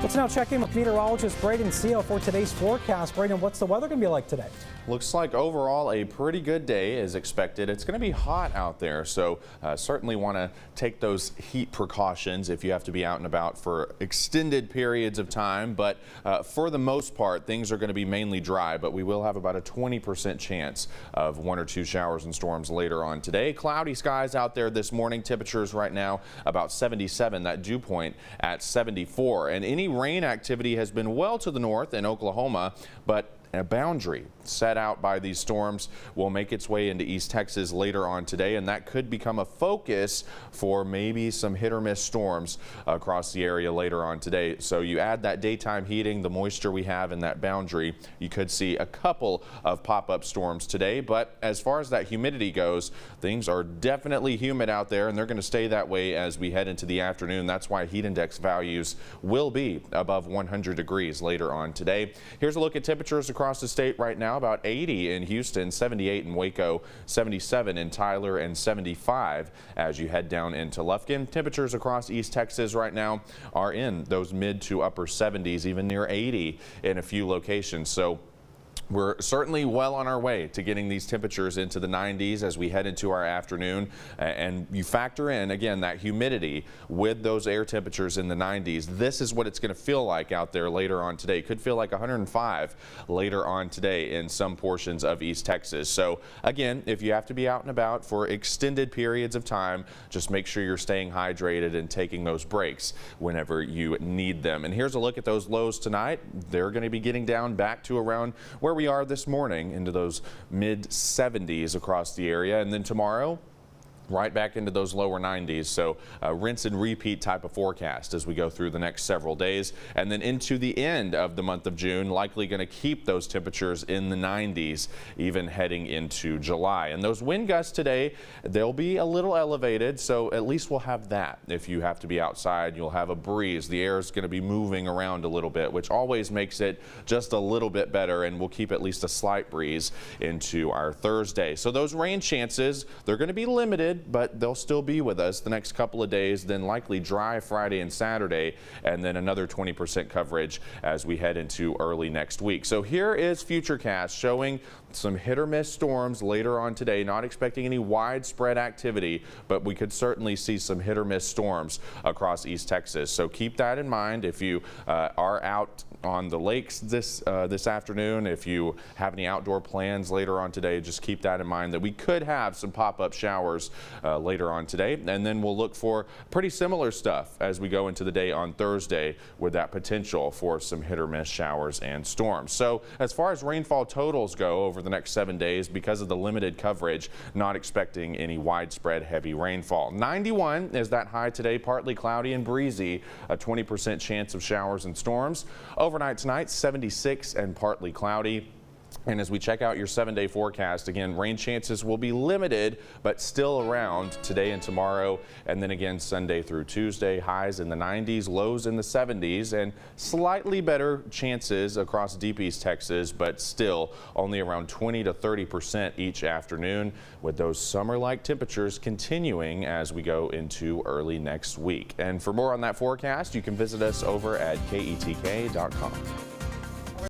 Let's now check in with meteorologist Braden Seal for today's forecast. Braden, what's the weather going to be like today? Looks like overall a pretty good day is expected. It's going to be hot out there, so certainly want to take those heat precautions if you have to be out and about for extended periods of time. But for the most part, things are going to be mainly dry, but we will have about a 20% chance of 1 or 2 showers and storms later on today. Cloudy skies out there this morning. Temperatures right now about 77, that dew point at 74. And any rain activity has been well to the north in Oklahoma, but a boundary set out by these storms will make its way into East Texas later on today, and that could become a focus for maybe some hit or miss storms across the area later on today. So you add that daytime heating, the moisture we have in that boundary, you could see a couple of pop-up storms today. But as far as that humidity goes, things are definitely humid out there, and they're going to stay that way as we head into the afternoon. That's why heat index values will be above 100 degrees later on today. Here's a look at temperatures across the state right now. About 80 in Houston, 78 in Waco, 77 in Tyler, and 75 as you head down into Lufkin. Temperatures across East Texas right now are in those mid to upper 70s, even near 80 in a few locations. So we're certainly well on our way to getting these temperatures into the 90s as we head into our afternoon. And you factor in, again, that humidity with those air temperatures in the 90s. This is what it's going to feel like out there later on today. It could feel like 105 later on today in some portions of East Texas. So, again, if you have to be out and about for extended periods of time, just make sure you're staying hydrated and taking those breaks whenever you need them. And here's a look at those lows tonight. They're going to be getting down back to around where we are this morning, into those mid 70s across the area, and then tomorrow right back into those lower 90s. So rinse and repeat type of forecast as we go through the next several days. And then into the end of the month of June, likely going to keep those temperatures in the 90s, even heading into July. And those wind gusts today, they'll be a little elevated, so at least we'll have that. If you have to be outside, you'll have a breeze. The air is going to be moving around a little bit, which always makes it just a little bit better, and we'll keep at least a slight breeze into our Thursday. So those rain chances, they're going to be limited, but they'll still be with us the next couple of days, then likely dry Friday and Saturday, and then another 20% coverage as we head into early next week. So here is Futurecast showing some hit or miss storms later on today. Not expecting any widespread activity, but we could certainly see some hit or miss storms across East Texas. So keep that in mind if you are out on the lakes this afternoon. If you have any outdoor plans later on today, just keep that in mind that we could have some pop-up showers later on today. And then we'll look for pretty similar stuff as we go into the day on Thursday with that potential for some hit or miss showers and storms. So as far as rainfall totals go over the next 7 days, because of the limited coverage, not expecting any widespread heavy rainfall. 91 is that high today, partly cloudy and breezy, a 20% chance of showers and storms. Overnight tonight, 76 and partly cloudy. And as we check out your 7-day forecast, again, rain chances will be limited, but still around today and tomorrow. And then again, Sunday through Tuesday, highs in the 90s, lows in the 70s, and slightly better chances across deep East Texas, but still only around 20 to 30% each afternoon, with those summer-like temperatures continuing as we go into early next week. And for more on that forecast, you can visit us over at KETK.com.